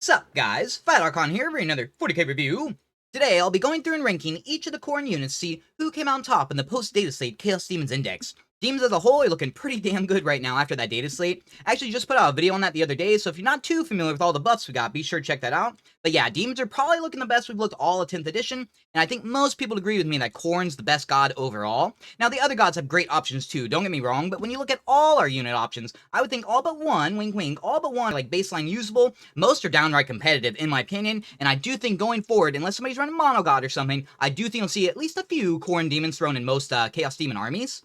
Sup guys, Fat Archon here for another 40k review. Today I'll be going through and ranking each of the Khorne units to see who came out on top in the post-data slate Chaos Daemons Index. Demons as a whole are looking pretty damn good right now after that data slate. I actually just put out a video on that the other day, so if you're not too familiar with all the buffs we got, be sure to check that out. But yeah, Demons are probably looking the best we've looked all of 10th edition, and I think most people agree with me that Khorne's the best god overall. Now the other gods have great options too, don't get me wrong, but when you look at all our unit options, I would think all but one, wink wink, all but one like baseline usable. Most are downright competitive in my opinion, and I do think going forward, unless somebody's running mono god or something, I do think you'll see at least a few Khorne demons thrown in most Chaos Demon armies.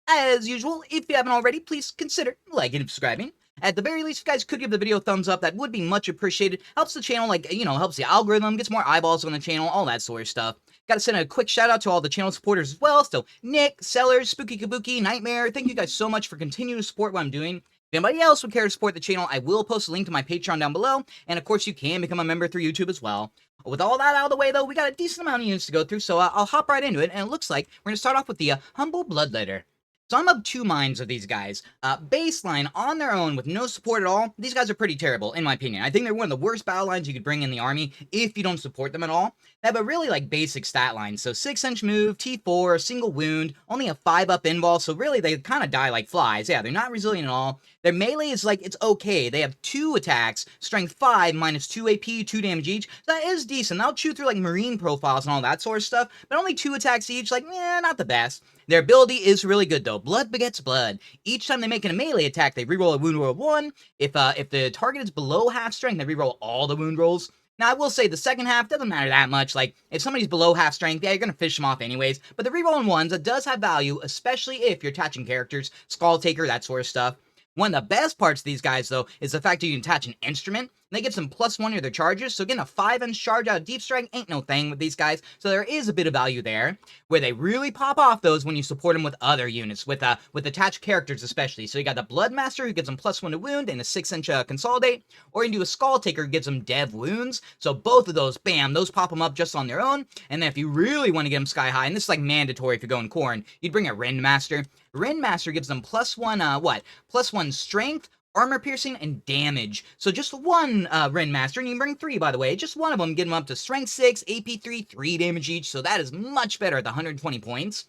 As usual, if you haven't already, please consider liking and subscribing. At the very least, if you guys could give the video a thumbs up, that would be much appreciated. Helps the channel, helps the algorithm, gets more eyeballs on the channel, all that sort of stuff. Gotta send a quick shout out to all the channel supporters as well. So, Nick, Sellers, Spooky Kabuki, Nightmare, thank you guys so much for continuing to support what I'm doing. If anybody else would care to support the channel, I will post a link to my Patreon down below, and of course you can become a member through YouTube as well. With all that out of the way though, we got a decent amount of units to go through, so I'll hop right into it, and it looks like we're gonna start off with the Humble Bloodletter. So I'm of two minds of these guys. Baseline, on their own, with no support at all, these guys are pretty terrible, in my opinion. I think they're one of the worst battle lines you could bring in the army if you don't support them at all. They have a really, basic stat line. So 6-inch move, T4, single wound, only a 5-up invul, so really they kind of die like flies. Yeah, they're not resilient at all. Their melee is it's okay. They have 2 attacks, strength 5, minus 2 AP, 2 damage each. So that is decent. They'll chew through, marine profiles and all that sort of stuff, but only 2 attacks each, not the best. Their ability is really good though. Blood begets blood. Each time they make a melee attack, they reroll a wound roll of 1. If the target is below half strength, they reroll all the wound rolls. Now, I will say the second half doesn't matter that much. If somebody's below half strength, yeah, you're going to fish them off anyways. But the rerolling ones, that does have value, especially if you're attaching characters, Skulltaker, that sort of stuff. One of the best parts of these guys, though, is the fact that you can attach an instrument. And they get some +1 to their charges, so getting a 5-inch charge out of Deep Strike ain't no thing with these guys, so there is a bit of value there. Where they really pop off, though, is when you support them with other units, with attached characters especially. So you got the Bloodmaster, who gives them +1 to wound, and a 6-inch consolidate, or you can do a Skulltaker, who gives them dev wounds. So both of those, bam, those pop them up just on their own, and then if you really want to get them sky high, and this is mandatory if you're going Khorne, you'd bring a Rendmaster. Rendmaster gives them +1, +1 strength, armor piercing, and damage. So just one Rendmaster, and you can bring 3, by the way. Just one of them, get them up to strength 6, AP 3, 3 damage each, so that is much better at the 120 points.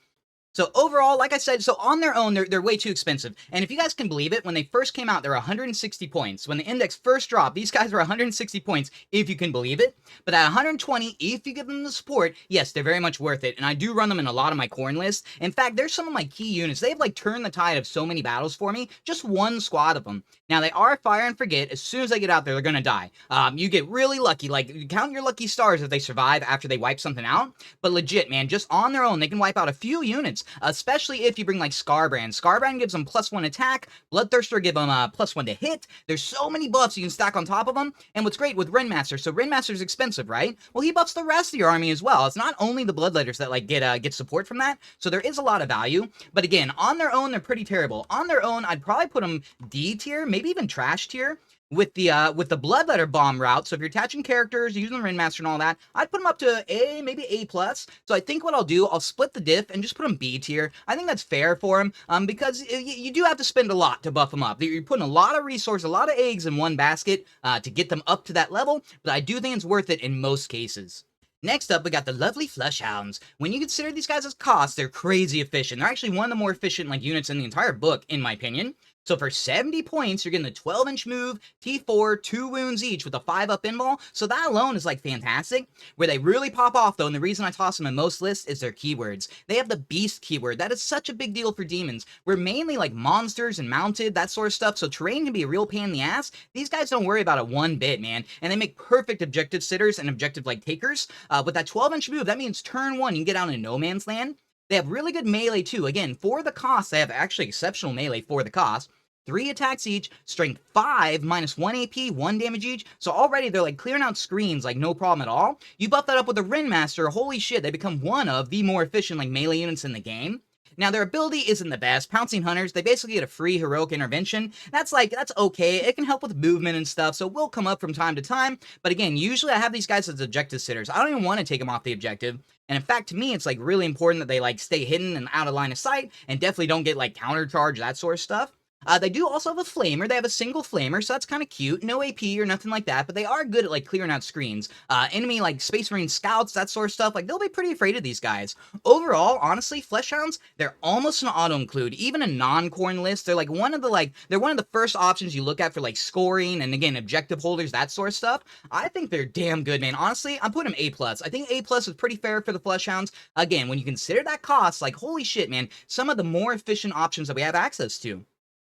So overall, like I said, so on their own, they're way too expensive. And if you guys can believe it, when they first came out, they were 160 points. When the index first dropped, these guys were 160 points, if you can believe it. But at 120, if you give them the support, yes, they're very much worth it. And I do run them in a lot of my Khorne lists. In fact, there's some of my key units. They have turned the tide of so many battles for me. Just one squad of them. Now, they are fire and forget. As soon as they get out there, they're going to die. You get really lucky. Count your lucky stars if they survive after they wipe something out. But legit, man, just on their own, they can wipe out a few units. Especially if you bring Skarbrand. Skarbrand gives them +1 attack. Bloodthirster give them +1 to hit. There's so many buffs you can stack on top of them. And what's great with Rendmaster, so Rendmaster's expensive, right? Well, he buffs the rest of your army as well. It's not only the Bloodletters that get support from that. So there is a lot of value. But again, on their own, they're pretty terrible. On their own, I'd probably put them D tier, maybe even trash tier. With the Bloodletter bomb route, so if you're attaching characters, using the Rendmaster and all that, I'd put them up to A, maybe A+. So I think what I'll do, I'll split the diff and just put them B tier. I think that's fair for them, because you do have to spend a lot to buff them up. You're putting a lot of resources, a lot of eggs in one basket to get them up to that level, but I do think it's worth it in most cases. Next up, we got the lovely Flesh Hounds. When you consider these guys as costs, they're crazy efficient. They're actually one of the more efficient units in the entire book, in my opinion. So for 70 points, you're getting the 12-inch move, T4, 2 wounds each with a 5-up invul. So that alone is fantastic. Where they really pop off though, and the reason I toss them in most lists is their keywords. They have the beast keyword. That is such a big deal for demons. We're mainly monsters and mounted, that sort of stuff. So terrain can be a real pain in the ass. These guys don't worry about it one bit, man. And they make perfect objective sitters and objective takers. With that 12-inch move, that means turn 1, you can get out in no man's land. They have really good melee too. Again, for the cost, they have actually exceptional melee for the cost. 3 attacks each, strength 5, minus 1 AP, 1 damage each. So already they're clearing out screens no problem at all. You buff that up with a Rendmaster, holy shit, they become one of the more efficient melee units in the game. Now, their ability isn't the best. Pouncing Hunters, they basically get a free heroic intervention. That's okay. It can help with movement and stuff, so it will come up from time to time. But again, usually I have these guys as objective sitters. I don't even want to take them off the objective. And in fact, to me, it's really important that they stay hidden and out of line of sight, and definitely don't get counter charge, that sort of stuff. They do also have a flamer. They have a single flamer, so that's kind of cute. No AP or nothing like that, but they are good at like clearing out screens. Enemy like Space Marine scouts, that sort of stuff, like they'll be pretty afraid of these guys. Overall, honestly, Flesh Hounds, they're almost an auto-include. Even a non-Khorne list, they're like one of the first options you look at for like scoring and again, objective holders, that sort of stuff. I think they're damn good, man. Honestly, I'm putting them A+. I think A+ is pretty fair for the Flesh Hounds. Again, when you consider that cost, like holy shit, man, some of the more efficient options that we have access to.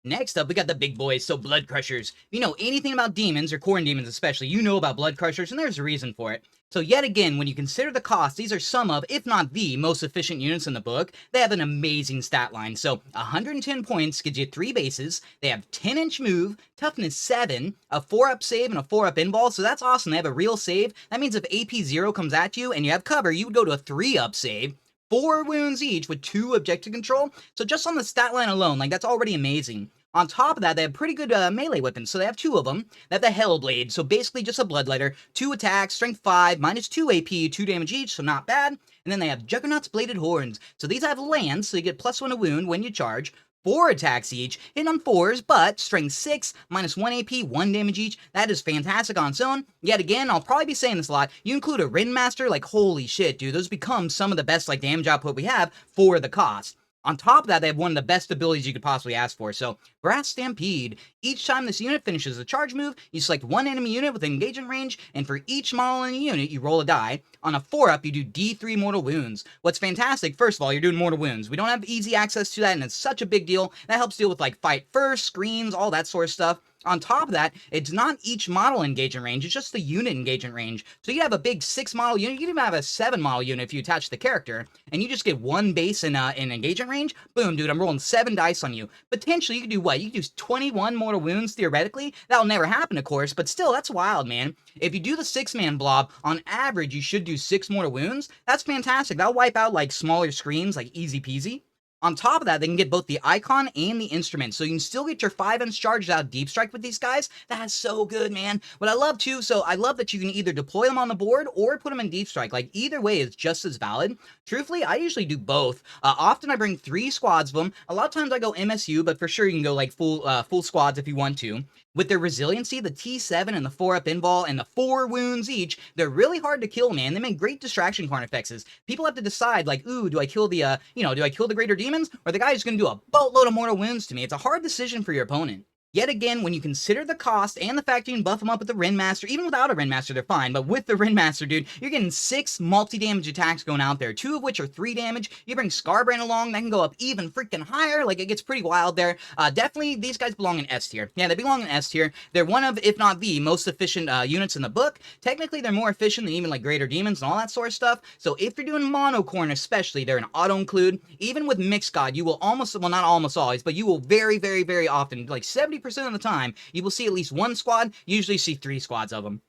Next up, we got the big boys, so Bloodcrushers. If you know anything about demons, or Khorne Daemons especially, you know about Bloodcrushers, and there's a reason for it. So yet again, when you consider the cost, these are some of, if not the, most efficient units in the book. They have an amazing stat line. So 110 points gives you 3 bases. They have 10-inch move, toughness 7, a 4-up save, and a 4-up invul. So that's awesome. They have a real save. That means if AP 0 comes at you and you have cover, you would go to a 3-up save. 4 wounds each with 2 objective control. So just on the stat line alone, like that's already amazing. On top of that, they have pretty good melee weapons, so they have 2 of them. They have the Hellblade, so basically just a Bloodletter, 2 attacks, strength 5, minus 2 AP, 2 damage each, so not bad. And then they have Juggernaut's Bladed Horns, so these have lands, so you get +1 a wound when you charge. 4 attacks each, hit on 4s, but strength 6, minus 1 AP, 1 damage each. That is fantastic on its own. Yet again, I'll probably be saying this a lot. You include a Rendmaster, like holy shit, dude. Those become some of the best like damage output we have for the cost. On top of that, they have one of the best abilities you could possibly ask for. So, Brass Stampede. Each time this unit finishes a charge move, you select one enemy unit with engagement range, and for each model in a unit, you roll a die. On a 4-up, you do D3 mortal wounds. What's fantastic, first of all, you're doing mortal wounds. We don't have easy access to that, and it's such a big deal. That helps deal with, like, fight first, screens, all that sort of stuff. On top of that, it's not each model engagement range, it's just the unit engagement range. So you have a big 6-model unit, you can even have a 7-model unit if you attach the character, and you just get 1 base in engagement range. Boom, dude, I'm rolling 7 dice on you. Potentially, you can do what? You can do 21 mortal wounds, theoretically. That'll never happen, of course, but still, that's wild, man. If you do the 6-man blob, on average, you should do 6 mortal wounds. That's fantastic. That'll wipe out, like, smaller screens, like, easy peasy. On top of that, they can get both the icon and the instrument, so you can still get your 5-inch charges out deep strike with these guys. That's so good, man. What I love too, so I love that you can either deploy them on the board or put them in deep strike. Like either way is just as valid. Truthfully, I usually do both. Often I bring 3 squads of them. A lot of times I go MSU, but for sure you can go like full squads if you want to. With their resiliency, the T7 and the 4-up invul and the 4 wounds each, they're really hard to kill, man. They make great distraction card effects. People have to decide, like, ooh, do I kill the, do I kill the Greater Daemons? Or the guy who's going to do a boatload of mortal wounds to me? It's a hard decision for your opponent. Yet again, when you consider the cost and the fact you can buff them up with the Rendmaster, even without a Rendmaster, they're fine, but with the Rendmaster, dude, you're getting 6 multi-damage attacks going out there, 2 of which are 3 damage. You bring Skarbrand along, that can go up even freaking higher, like, it gets pretty wild there. Definitely, these guys belong in S tier. Yeah, they belong in S tier. They're one of, if not the, most efficient units in the book. Technically, they're more efficient than even, like, Greater Daemons and all that sort of stuff, so if you're doing mono Khorne especially, they're an auto-include. Even with Mixed God, you will almost, well, not almost always, but you will very, very, very often, like 70% of the time, you will see at least 1 squad, you usually see 3 squads of them.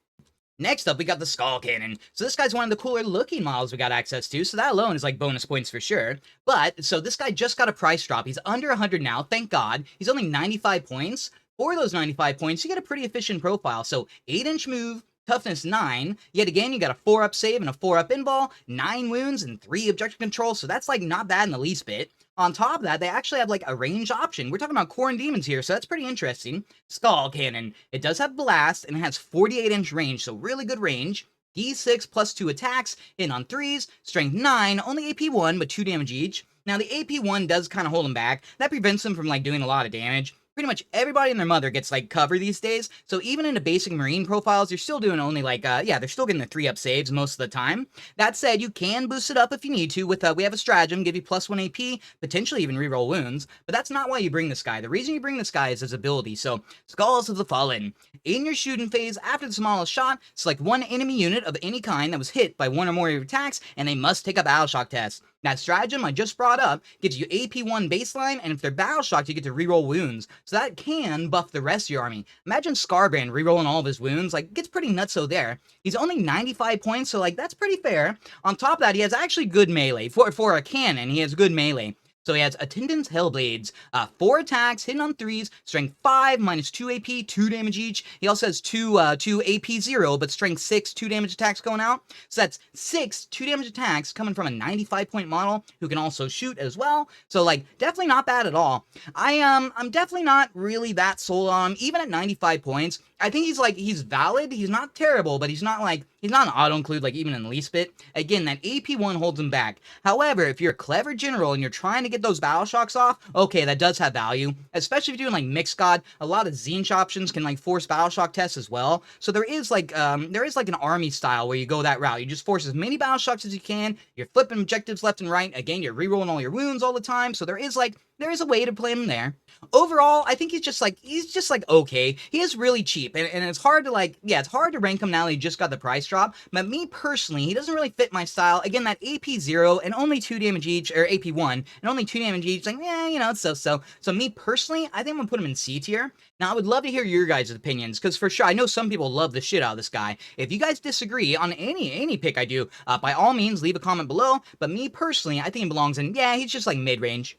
Next up, we got the Skull Cannon. So this guy's one of the cooler looking models we got access to, so that alone is like bonus points for sure. But, so this guy just got a price drop. He's under 100 now, thank God. He's only 95 points. For those 95 points, you get a pretty efficient profile. So 8-inch move, toughness 9, yet again, you got a 4-up save and a 4-up invul, 9 wounds, and 3 objective control, so that's like not bad in the least bit. On top of that, they actually have like a range option. We're talking about Khorne Daemons here, so that's pretty interesting. Skull Cannon. It does have blast, and it has 48-inch range, so really good range. D6 plus 2 attacks, hit on 3s, strength 9, only AP 1, but 2 damage each. Now, the AP 1 does kind of hold him back. That prevents him from like doing a lot of damage. Pretty much everybody and their mother gets, like, cover these days, so even in the basic Marine profiles, you're still doing only, like, they're still getting the 3-up saves most of the time. That said, you can boost it up if you need to with, we have a stratagem, give you +1 AP, potentially even reroll wounds, but that's not why you bring this guy. The reason you bring this guy is his ability, so, Skulls of the Fallen. In your shooting phase, after the smallest shot, select 1 enemy unit of any kind that was hit by 1 or more of your attacks, and they must take a battle shock test. That stratagem I just brought up gives you AP 1 baseline, and if they're battle shocked, you get to reroll wounds. So that can buff the rest of your army. Imagine Skarbrand rerolling all of his wounds, like, gets pretty nutso there. He's only 95 points, so, like, that's pretty fair. On top of that, he has actually good melee. For a cannon, he has good melee. So he has Attendant's Hellblades, 4 attacks, hitting on 3s, strength 5, minus 2 AP, 2 damage each. He also has 2 AP 0, but strength 6, 2 damage attacks going out. So that's 6 2 damage attacks coming from a 95-point model who can also shoot as well. So like, definitely not bad at all. I'm definitely not really that sold on him, even at 95 points. I think he's valid. He's not terrible, but he's not an auto-include, like, even in the least bit. Again, that AP 1 holds him back. However, if you're a clever general and you're trying to get those battle shocks off, okay, that does have value. Especially if you're doing, like, Mixed God. A lot of Tzeentch options can, like, force battle shock tests as well. So there is, like, an army style where you go that route. You just force as many battle shocks as you can. You're flipping objectives left and right. Again, you're rerolling all your wounds all the time. So there is a way to play him there. Overall, I think he's just okay. He is really cheap, and it's hard to it's hard to rank him now that he just got the price drop. But me personally, he doesn't really fit my style. Again, that AP 0 and only 2 damage each, or AP 1 and only 2 damage each, it's so. So me personally, I think I'm gonna put him in C tier. Now, I would love to hear your guys' opinions, because for sure, I know some people love the shit out of this guy. If you guys disagree on any pick I do, by all means, leave a comment below. But me personally, I think he belongs in, he's just like mid-range.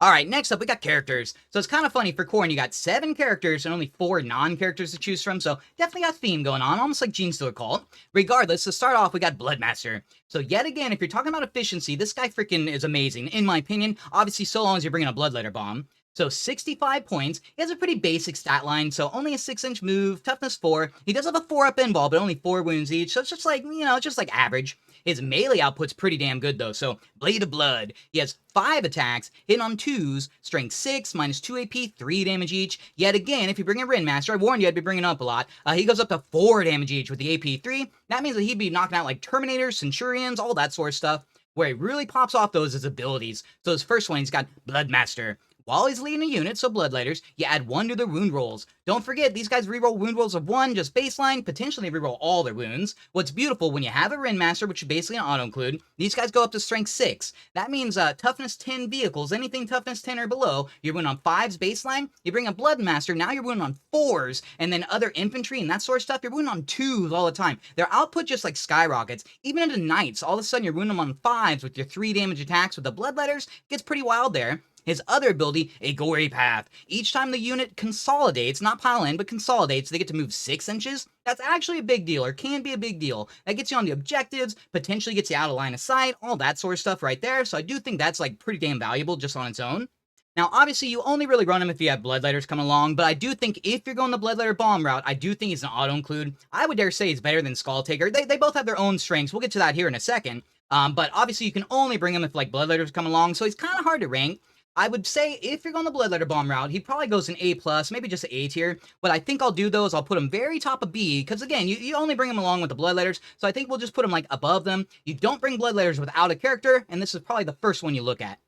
Alright, next up, we got characters. So it's kind of funny, for Khorne, you got 7 characters and only 4 non-characters to choose from, so definitely got theme going on, almost like Genestealer Cult. Regardless, to start off, we got Bloodmaster. So yet again, if you're talking about efficiency, this guy freaking is amazing, in my opinion, obviously so long as you're bringing a Bloodletter bomb. So 65 points, he has a pretty basic stat line, so only a 6-inch move, toughness 4, he does have a 4-up in-ball, but only 4 wounds each, so it's just like, just like average. His melee output's pretty damn good though, so Blade of Blood, he has 5 attacks, hitting on 2s, strength 6, minus 2 AP, 3 damage each. Yet again, if you bring a Rendmaster, I warned you I'd be bringing up a lot, he goes up to 4 damage each with the AP 3, that means that he'd be knocking out like Terminators, Centurions, all that sort of stuff. Where he really pops off those is abilities. So his first one, he's got Bloodmaster. While he's leading a unit, so Bloodletters, you add 1 to their wound rolls. Don't forget, these guys reroll wound rolls of 1, just baseline, potentially reroll all their wounds. What's beautiful, when you have a Rendmaster, which is basically an auto-include, these guys go up to strength 6. That means toughness 10 vehicles, anything toughness 10 or below, you're wound on 5s baseline, you bring a Bloodmaster, now you're wound on 4s, and then other infantry and that sort of stuff, you're wound on 2s all the time. Their output just like skyrockets. Even into Knights, all of a sudden you're wounding them on 5s with your 3 damage attacks with the Bloodletters, gets pretty wild there. His other ability, a Gory Path. Each time the unit consolidates, not pile in, but consolidates, they get to move 6 inches. That's actually a big deal, or can be a big deal. That gets you on the objectives, potentially gets you out of line of sight, all that sort of stuff right there. So I do think that's like pretty damn valuable just on its own. Now, obviously, you only really run him if you have Bloodletters come along, but I do think if you're going the Bloodletter bomb route, I do think he's an auto-include. I would dare say he's better than Skulltaker. They both have their own strengths. We'll get to that here in a second. But obviously, you can only bring him if like Bloodletters come along, so he's kind of hard to rank. I would say if you're going the Bloodletter bomb route, he probably goes an A+, maybe just an A tier. What I think I'll do, though, is I'll put him very top of B, because, again, you only bring him along with the Bloodletters, so I think we'll just put him, like, above them. You don't bring Bloodletters without a character, and this is probably the first one you look at.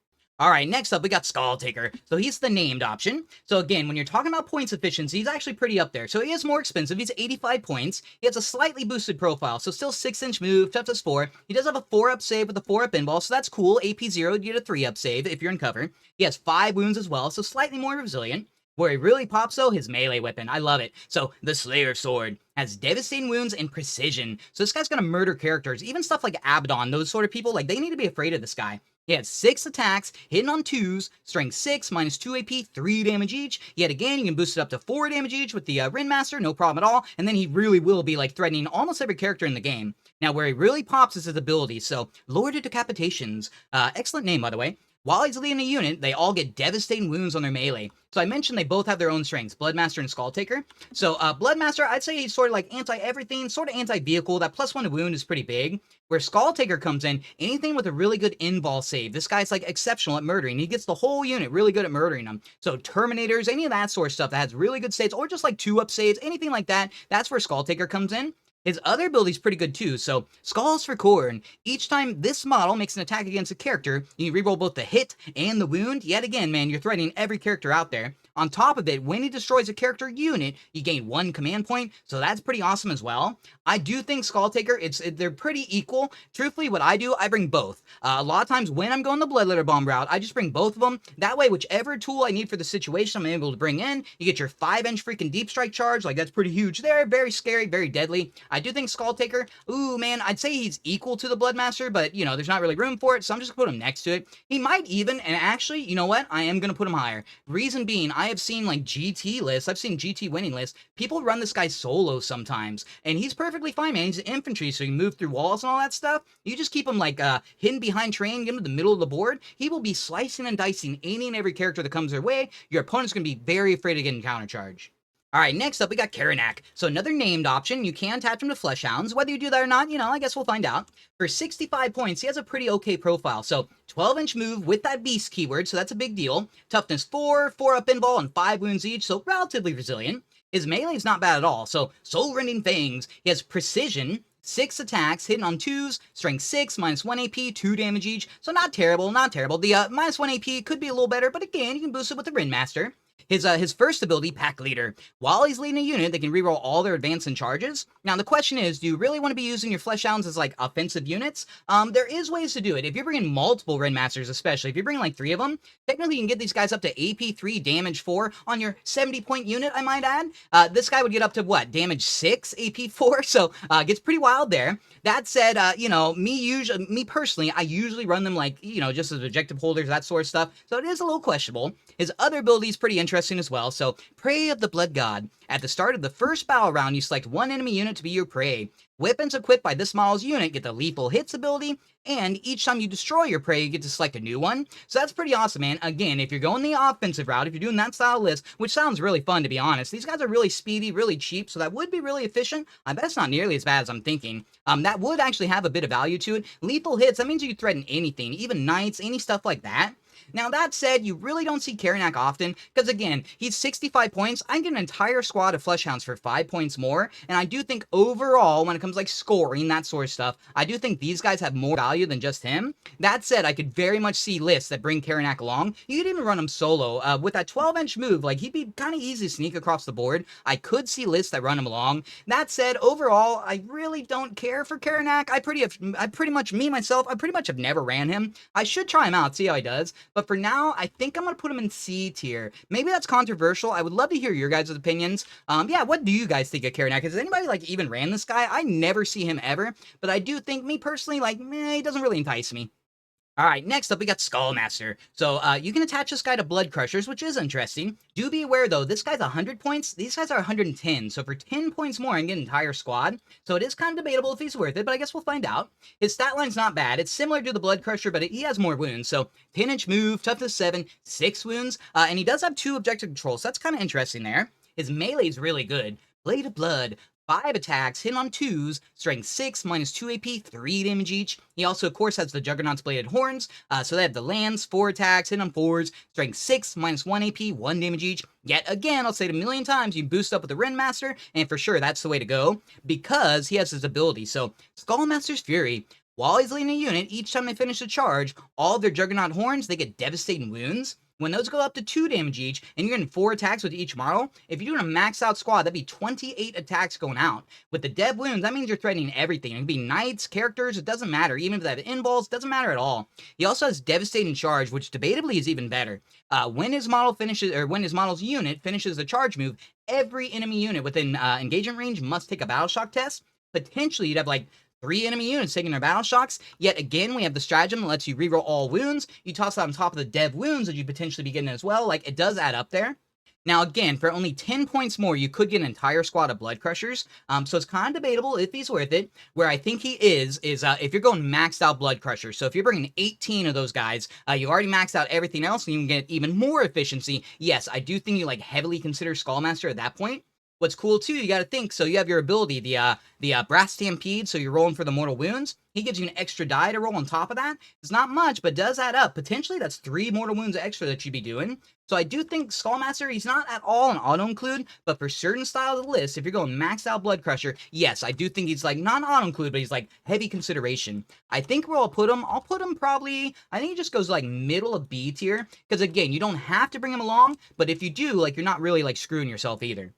Alright, next up, we got Skulltaker. So he's the named option. So again, when you're talking about points efficiency, he's actually pretty up there. So he is more expensive. He's 85 points. He has a slightly boosted profile. So still 6-inch move, toughness 4. He does have a 4-up save with a 4-up in-ball, so that's cool. AP 0, you get a 3-up save if you're in cover. He has 5 wounds as well, so slightly more resilient. Where he really pops, though, his melee weapon. I love it. So, the Slayer Sword has devastating wounds and precision. So this guy's gonna murder characters. Even stuff like Abaddon, those sort of people, like, they need to be afraid of this guy. He has 6 attacks, hitting on 2s, strength 6, minus 2 AP, 3 damage each. Yet again, you can boost it up to 4 damage each with the Rendmaster, no problem at all. And then he really will be, like, threatening almost every character in the game. Now, where he really pops is his abilities. So, Lord of Decapitations. Excellent name, by the way. While he's leading a unit, they all get devastating wounds on their melee. So I mentioned they both have their own strengths, Bloodmaster and Skulltaker. So Bloodmaster, I'd say he's sort of like anti-everything, sort of anti-vehicle. That +1 to wound is pretty big. Where Skulltaker comes in, anything with a really good in-ball save. This guy's like exceptional at murdering. He gets the whole unit really good at murdering them. So Terminators, any of that sort of stuff that has really good saves, or just like 2-up saves, anything like that, that's where Skulltaker comes in. His other ability's pretty good too, so Skulls for Khorne. Each time this model makes an attack against a character, you can reroll both the hit and the wound. Yet again, man, you're threatening every character out there. On top of it, when he destroys a character unit, you gain 1 command point, so that's pretty awesome as well. I do think Skulltaker, they're pretty equal. Truthfully, what I do, I bring both. A lot of times when I'm going the Bloodletter bomb route, I just bring both of them. That way, whichever tool I need for the situation I'm able to bring in, you get your 5-inch freaking deep strike charge, like that's pretty huge there, very scary, very deadly. I do think Skulltaker, ooh, man, I'd say he's equal to the Bloodmaster, but, you know, there's not really room for it, so I'm just gonna put him next to it. He might even, and actually, you know what? I am gonna put him higher. Reason being, I have seen, like, GT lists, I've seen GT winning lists. People run this guy solo sometimes, and he's perfectly fine, man. He's an infantry, so you can move through walls and all that stuff. You just keep him, like, hidden behind terrain, get him to the middle of the board. He will be slicing and dicing any and every character that comes their way. Your opponent's gonna be very afraid of getting countercharged. Alright, next up we got Karanak. So another named option, you can attach him to Flesh Hounds. Whether you do that or not, you know, I guess we'll find out. For 65 points, he has a pretty okay profile. So 12-inch move with that beast keyword, so that's a big deal. Toughness 4, 4 up invul, and 5 wounds each, so relatively resilient. His melee is not bad at all, so soul-rending fangs. He has precision, 6 attacks, hitting on 2s, strength 6, minus 1 AP, 2 damage each, so not terrible, not terrible. The minus 1 AP could be a little better, but again, you can boost it with the Rendmaster. His first ability, Pack Leader. While he's leading a unit, they can reroll all their advance and charges. Now, the question is, do you really want to be using your Flesh Hounds as, like, offensive units? There is ways to do it. If you're bringing multiple Rendmasters, especially, if you're bringing, like, 3 of them, technically you can get these guys up to AP 3, damage 4 on your 70-point unit, I might add. This guy would get up to, what, damage 6, AP 4? So, gets pretty wild there. That said, you know, me personally, I usually run them, like, you know, just as objective holders, that sort of stuff. So it is a little questionable. His other ability is pretty interesting as well. So, Prey of the Blood God. At the start of the first battle round, you select one enemy unit to be your prey. Weapons equipped by this model's unit get the Lethal Hits ability, and each time you destroy your prey, you get to select a new one. So that's pretty awesome, man. Again, if you're going the offensive route, if you're doing that style list, which sounds really fun, to be honest, these guys are really speedy, really cheap, so that would be really efficient. I bet it's not nearly as bad as I'm thinking. That would actually have a bit of value to it. Lethal Hits, that means you can threaten anything, even knights, any stuff like that. Now, that said, you really don't see Karanak often, because again, he's 65 points. I can get an entire squad of Flesh Hounds for 5 points more, and I do think overall, when it comes like scoring, that sort of stuff, I do think these guys have more value than just him. That said, I could very much see lists that bring Karanak along. You could even run him solo. With that 12-inch move, like, he'd be kind of easy to sneak across the board. I could see lists that run him along. That said, overall, I really don't care for Karanak. I pretty much have never ran him. I should try him out, see how he does. But for now, I think I'm going to put him in C tier. Maybe that's controversial. I would love to hear your guys' opinions. Yeah, what do you guys think of Karanak? Has anybody, like, even ran this guy? I never see him ever, but I do think, me personally, like, he doesn't really entice me. Alright, next up we got Skullmaster. So, you can attach this guy to Bloodcrushers, which is interesting. Do be aware, though, this guy's 100 points, these guys are 110, so for 10 points more, I can get an entire squad. So it is kind of debatable if he's worth it, but I guess we'll find out. His stat line's not bad. It's similar to the Bloodcrusher, but he has more wounds. So, 10-inch move, toughness 7, 6 wounds, and he does have 2 objective controls, so that's kind of interesting there. His melee is really good. Blade of Blood. 5 attacks, hit on 2s, strength 6, minus 2 AP, 3 damage each. He also, of course, has the Juggernaut's Bladed Horns, so they have the lands, 4 attacks, hit on 4s, strength 6, minus 1 AP, 1 damage each. Yet again, I'll say it a million times, you boost up with the Rendmaster, and for sure, that's the way to go, because he has his ability. So, Skullmaster's Fury. While he's leading a unit, each time they finish a charge, all of their Juggernaut Horns, they get devastating wounds. When those go up to 2 damage each, and you're getting 4 attacks with each model, if you're doing a maxed out squad, that'd be 28 attacks going out. With the dev wounds, that means you're threatening everything. It can be knights, characters, it doesn't matter. Even if they have invuls, it doesn't matter at all. He also has devastating charge, which debatably is even better. When his model's unit finishes the charge move, every enemy unit within engagement range must take a battle shock test. Potentially, you'd have like 3 enemy units taking their battle shocks. Yet again, we have the stratagem that lets you reroll all wounds. You toss that on top of the dev wounds that you potentially be getting as well. Like, it does add up there. Now, again, for only 10 points more, you could get an entire squad of Bloodcrushers. So it's kind of debatable if he's worth it. Where I think he is if you're going maxed out Bloodcrushers. So if you're bringing 18 of those guys, you already maxed out everything else, and you can get even more efficiency. Yes, I do think you, like, heavily consider Skullmaster at that point. What's cool, too, you gotta think, so you have your ability, the Brass Stampede, so you're rolling for the mortal wounds. He gives you an extra die to roll on top of that. It's not much, but does add up. Potentially, that's 3 mortal wounds extra that you'd be doing. So I do think Skullmaster, he's not at all an auto-include, but for certain styles of the list, if you're going maxed out Bloodcrusher, yes, I do think he's, like, not auto-include, but he's, like, heavy consideration. I think where I'll put him probably, I think he just goes, like, middle of B tier, because, again, you don't have to bring him along, but if you do, like, you're not really, like, screwing yourself either.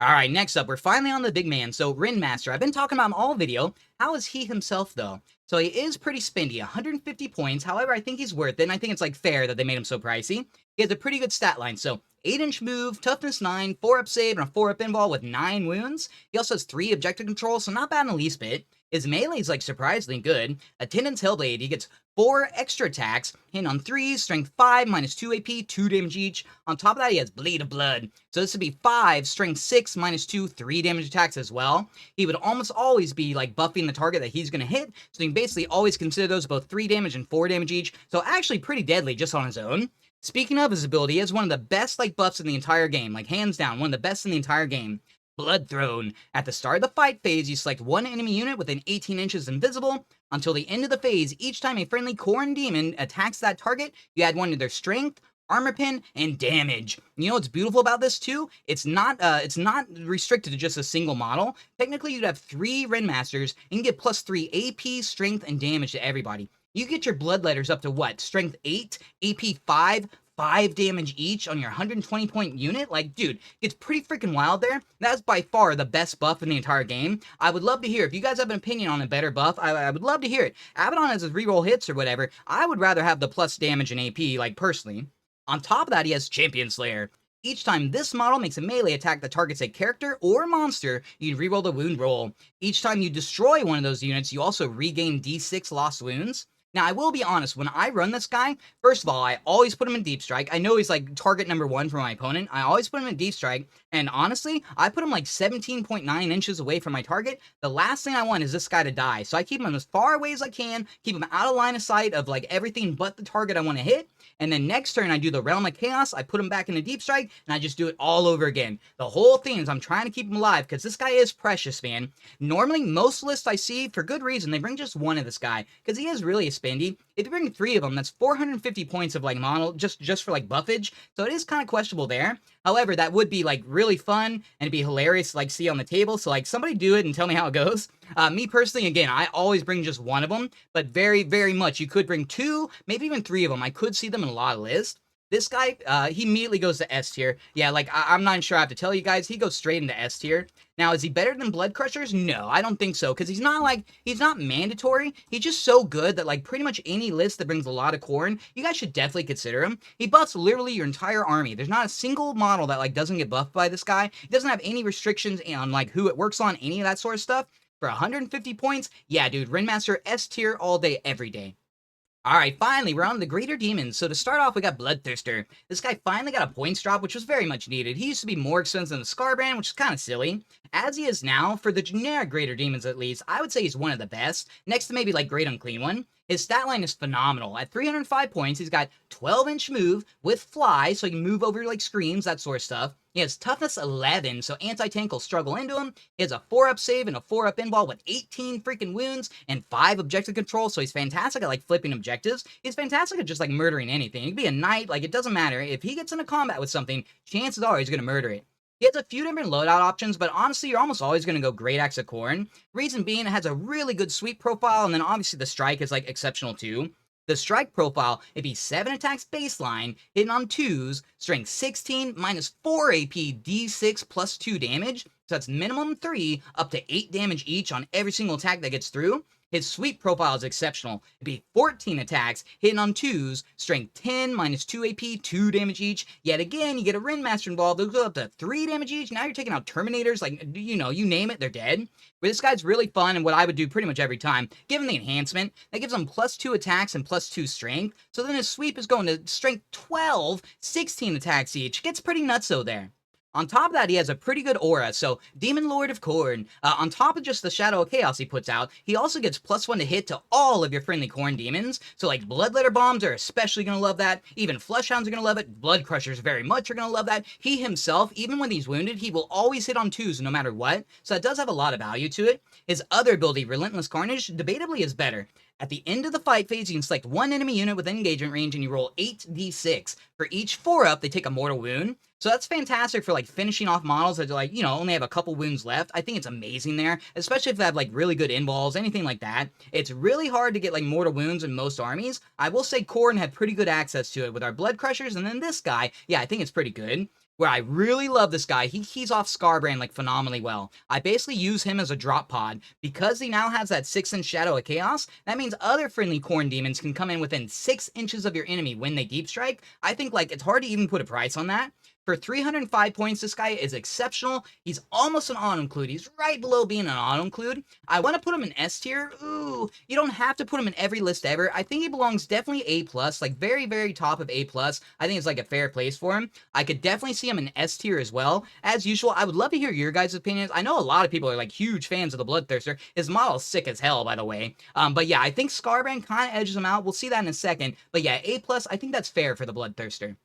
Alright, next up, we're finally on the big man, so Rendmaster. I've been talking about him all video. How is he himself, though? So he is pretty spendy, 150 points. However, I think he's worth it, and I think it's, like, fair that they made him so pricey. He has a pretty good stat line, so 8-inch move, toughness 9, 4-up save, and a 4-up invul with 9 wounds. He also has 3 objective control, so not bad in the least bit. His melee is like surprisingly good. Attendance Hellblade, he gets 4 extra attacks, hitting on 3s, strength 5, minus 2 AP, 2 damage each. On top of that, he has Bleed of Blood. So this would be 5, strength 6, minus 2, 3 damage attacks as well. He would almost always be like buffing the target that he's going to hit, so you can basically always consider those both 3 damage and 4 damage each. So actually pretty deadly just on his own. Speaking of his ability, he has one of the best like buffs in the entire game, like hands down, one of the best in the entire game. Blood Throne. At the start of the fight phase, you select one enemy unit within 18 inches invisible. Until the end of the phase, each time a friendly Khorne Demon attacks that target, you add 1 to their strength, armor pin, and damage. You know what's beautiful about this too? It's not restricted to just a single model. Technically, you'd have 3 Rendmasters and you get plus 3 AP, strength, and damage to everybody. You get your Bloodletters up to what? Strength 8, AP 5 damage each on your 120 point unit. Like, dude, it's pretty freaking wild there. That's by far the best buff in the entire game. I would love to hear, if you guys have an opinion on a better buff, I would love to hear it. Abaddon has his reroll hits or whatever. I would rather have the plus damage and AP, like, personally. On top of that, he has Champion Slayer. Each time this model makes a melee attack that targets a character or monster, you reroll the wound roll. Each time you destroy one of those units, you also regain D6 lost wounds. Now, I will be honest, when I run this guy, first of all, I always put him in Deep Strike. I know he's like target number 1 for my opponent. I always put him in Deep Strike, and honestly, I put him like 17.9 inches away from my target. The last thing I want is this guy to die, so I keep him as far away as I can, keep him out of line of sight of like everything but the target I want to hit, and then next turn I do the Realm of Chaos, I put him back into Deep Strike, and I just do it all over again. The whole thing is I'm trying to keep him alive, because this guy is precious, man. Normally, most lists I see, for good reason, they bring just 1 of this guy, because he is really a spendy. If you bring 3 of them, that's 450 points of like model just for like buffage, so it is kind of questionable there. However, that would be like really fun and it'd be hilarious to like see on the table, so like somebody do it and tell me how it goes. Me personally, again, I always bring just 1 of them, but very much you could bring 2, maybe even 3 of them. I could see them in a lot of lists. This guy, he immediately goes to S tier. Yeah, like, I'm not sure I have to tell you guys, he goes straight into S tier. Now, is he better than Bloodcrushers? No, I don't think so, because he's not mandatory. He's just so good that, like, pretty much any list that brings a lot of Khorne, you guys should definitely consider him. He buffs literally your entire army. There's not a single model that, like, doesn't get buffed by this guy. He doesn't have any restrictions on, like, who it works on, any of that sort of stuff. For 150 points, yeah, dude, Rendmaster S tier all day, every day. Alright, finally, we're on the Greater Daemons. So to start off, we got Bloodthirster. This guy finally got a points drop, which was very much needed. He used to be more expensive than the Skarbrand, which is kind of silly. As he is now, for the generic Greater Daemons at least, I would say he's one of the best, next to maybe like Great Unclean One. His stat line is phenomenal. At 305 points, he's got 12-inch move with fly, so he can move over like screens, that sort of stuff. He has toughness 11, so anti-tank will struggle into him. He has a 4-up save and a 4-up invul with 18 freaking wounds and 5 objective control, so he's fantastic at like flipping objectives. He's fantastic at just like murdering anything. He could be a knight, like it doesn't matter. If he gets into combat with something, chances are he's going to murder it. He has a few different loadout options, but honestly, you're almost always going to go Great Axe of Khorne. Reason being, it has a really good sweep profile, and then obviously the strike is like exceptional too. The strike profile, it'd be 7 attacks baseline, hitting on 2s, strength 16, minus 4 AP, D6 plus 2 damage, so that's minimum 3, up to 8 damage each on every single attack that gets through. His sweep profile is exceptional. It'd be 14 attacks, hitting on 2s, strength 10, minus 2 AP, 2 damage each. Yet again, you get a Rendmaster involved, they'll go up to 3 damage each. Now you're taking out Terminators, like, you know, you name it, they're dead. But this guy's really fun, and what I would do pretty much every time, give him the enhancement, that gives him plus 2 attacks and plus 2 strength. So then his sweep is going to strength 12, 16 attacks each. Gets pretty nutso there. On top of that, he has a pretty good aura, so Demon Lord of Khorne. On top of just the Shadow of Chaos he puts out, he also gets +1 to hit to all of your friendly Khorne demons. So like Bloodletter bombs are especially going to love that. Even Flesh Hounds are going to love it. Bloodcrushers very much are going to love that. He himself, even when he's wounded, he will always hit on 2s no matter what. So that does have a lot of value to it. His other ability, Relentless Carnage, debatably is better. At the end of the fight phase, you can select one enemy unit within engagement range and you roll 8d6. For each 4-up, they take a mortal wound. So that's fantastic for like finishing off models that like, you know, only have a couple wounds left. I think it's amazing there, especially if they have like really good involves, anything like that. It's really hard to get like mortal wounds in most armies. I will say Khorne had pretty good access to it with our Bloodcrushers, and then this guy, yeah, I think it's pretty good. Where I really love this guy, he keys off Skarbrand like phenomenally well. I basically use him as a drop pod. Because he now has that 6-inch Shadow of Chaos, that means other friendly Khorne demons can come in within 6 inches of your enemy when they deep strike. I think like it's hard to even put a price on that. For 305 points, this guy is exceptional. He's almost an auto-include. He's right below being an auto-include. I want to put him in S tier. Ooh, you don't have to put him in every list ever. I think he belongs definitely A+, like very, very top of A+. I think it's like a fair place for him. I could definitely see him in S tier as well. As usual, I would love to hear your guys' opinions. I know a lot of people are like huge fans of the Bloodthirster. His model's sick as hell, by the way. But yeah, I think Skarbrand kind of edges him out. We'll see that in a second. But yeah, A+, I think that's fair for the Bloodthirster.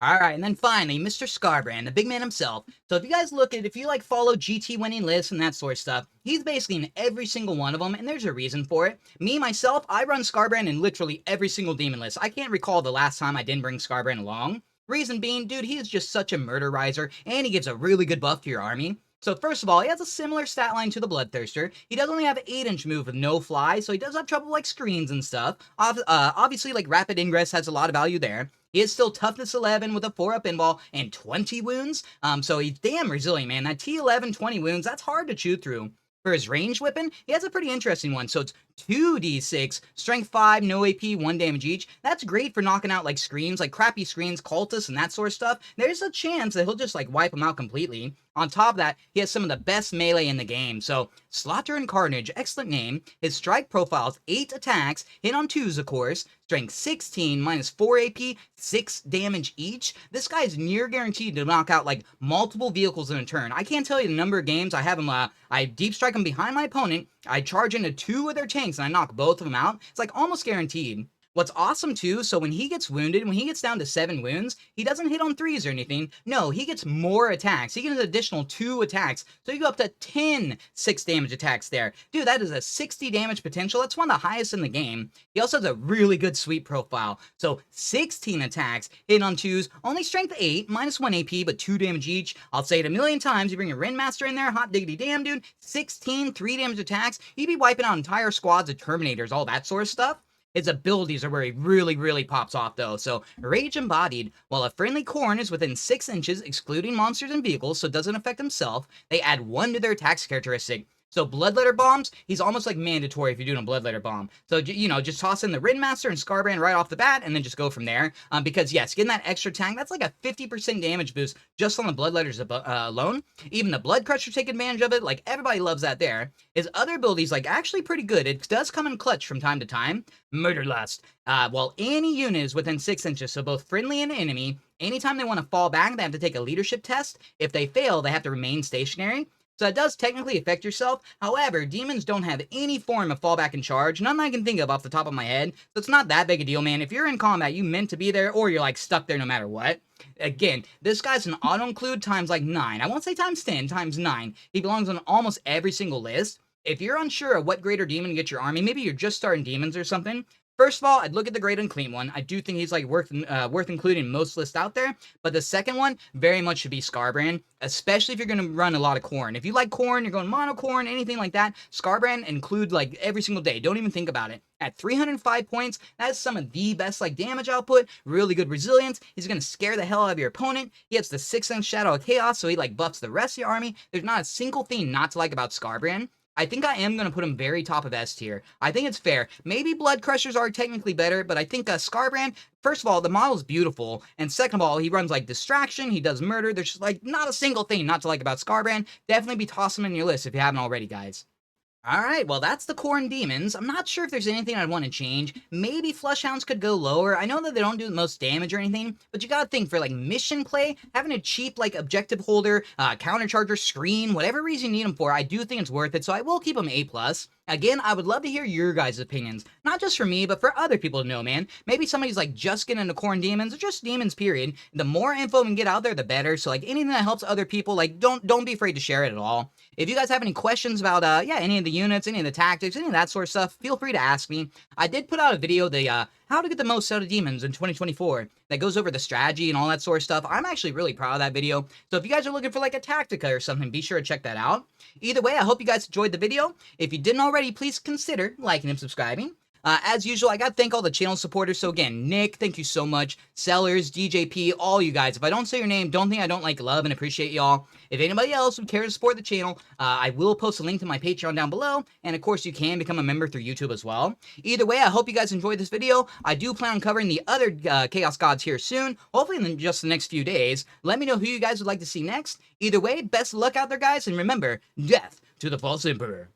Alright, and then finally, Mr. Skarbrand, the big man himself. So if you guys look at, if you like follow GT winning lists and that sort of stuff, he's basically in every single one of them, and there's a reason for it. Me, myself, I run Skarbrand in literally every single demon list. I can't recall the last time I didn't bring Skarbrand along. Reason being, dude, he is just such a murderizer, and he gives a really good buff to your army. So first of all, he has a similar stat line to the Bloodthirster. He does only have an 8-inch move with no fly, so he does have trouble like screens and stuff. Obviously, like rapid ingress has a lot of value there. He is still toughness 11 with a 4-up invul and 20 wounds. So he's damn resilient, man. That T11, 20 wounds, that's hard to chew through. For his ranged weapon, he has a pretty interesting one. So it's 2d6, strength 5, no AP, 1 damage each. That's great for knocking out like screens, like crappy screens, cultists, and that sort of stuff. There's a chance that he'll just like wipe them out completely. On top of that, he has some of the best melee in the game. So Slaughter and Carnage, excellent name. His strike profiles 8 attacks, hit on 2s of course, strength 16, minus 4 AP, 6 damage each. This guy is near guaranteed to knock out like multiple vehicles in a turn. I can't tell you the number of games I have him, I deep strike him behind my opponent, I charge into 2 of their tanks and I knock both of them out. It's like almost guaranteed. What's awesome too, so when he gets wounded, when he gets down to 7 wounds, he doesn't hit on 3s or anything. No, he gets more attacks. He gets an additional 2 attacks. So you go up to 10 6 damage attacks there. Dude, that is a 60 damage potential. That's one of the highest in the game. He also has a really good sweep profile. So 16 attacks, hit on 2s, only strength 8, minus 1 AP, but 2 damage each. I'll say it a million times. You bring a Rendmaster in there, hot diggity damn, dude. 16, 3 damage attacks. You'd be wiping out entire squads of Terminators, all that sort of stuff. His abilities are where he really pops off though. So Rage Embodied, while a friendly Khorne is within 6 inches, excluding monsters and vehicles, so it doesn't affect himself, they add 1 to their attacks characteristic. So Bloodletter bombs, he's almost like mandatory if you're doing a Bloodletter bomb. So, you know, just toss in the Rendmaster and Skarbrand right off the bat and then just go from there. Because, yes, getting that extra tank, that's like a 50% damage boost just on the Bloodletters alone. Even the Bloodcrushers take advantage of it. Like, everybody loves that there. His other ability's, like, actually pretty good. It does come in clutch from time to time. Murderlust. While any unit is within 6 inches, so both friendly and enemy, anytime they want to fall back, they have to take a leadership test. If they fail, they have to remain stationary. So that does technically affect yourself. However, demons don't have any form of fallback and charge. None I can think of off the top of my head. So it's not that big a deal, man. If you're in combat, you meant to be there, or you're like stuck there no matter what. Again, this guy's an auto-include times like 9. I won't say times 10, times 9. He belongs on almost every single list. If you're unsure of what Greater Demon to get your army, maybe you're just starting demons or something, first of all, I'd look at the Great Unclean one. I do think he's like worth including most lists out there. But the second one very much should be Skarbrand, especially if you're going to run a lot of Khorne. If you like Khorne, you're going mono Khorne, anything like that, Skarbrand include like every single day. Don't even think about it. At 305 points, that is some of the best like damage output, really good resilience. He's going to scare the hell out of your opponent. He has the 6-inch Shadow of Chaos, so he like buffs the rest of your army. There's not a single thing not to like about Skarbrand. I think I am going to put him very top of S tier. I think it's fair. Maybe Bloodcrushers are technically better, but I think Skarbrand, first of all, the model's beautiful, and second of all, he runs like Distraction, he does murder. There's just like not a single thing not to like about Skarbrand. Definitely be tossing him in your list if you haven't already, guys. Alright, well that's the Khorne Daemons. I'm not sure if there's anything I'd want to change. Maybe Flush Hounds could go lower. I know that they don't do the most damage or anything, but you gotta think for like mission play, having a cheap like objective holder, countercharger, screen, whatever reason you need them for, I do think it's worth it, so I will keep them A+. Again, I would love to hear your guys' opinions. Not just for me, but for other people to know, man. Maybe somebody's like just getting into Khorne Daemons, or just Demons, period. The more info we can get out there, the better. So like anything that helps other people, like don't be afraid to share it at all. If you guys have any questions about any of the units, any of the tactics, any of that sort of stuff, feel free to ask me. I did put out a video, how to get the most out of demons in 2024, that goes over the strategy and all that sort of stuff. I'm actually really proud of that video. So if you guys are looking for like a Tactica or something, be sure to check that out. Either way, I hope you guys enjoyed the video. If you didn't already, please consider liking and subscribing. As usual, I gotta thank all the channel supporters. So again, Nick, thank you so much. Sellers, DJP, all you guys. If I don't say your name, don't think I don't love and appreciate y'all. If anybody else would care to support the channel, I will post a link to my Patreon down below, and of course you can become a member through YouTube as well. Either way, I hope you guys enjoyed this video. I do plan on covering the other Chaos Gods here soon, hopefully in just the next few days. Let me know who you guys would like to see next. Either way, best of luck out there, guys, and remember, death to the false emperor.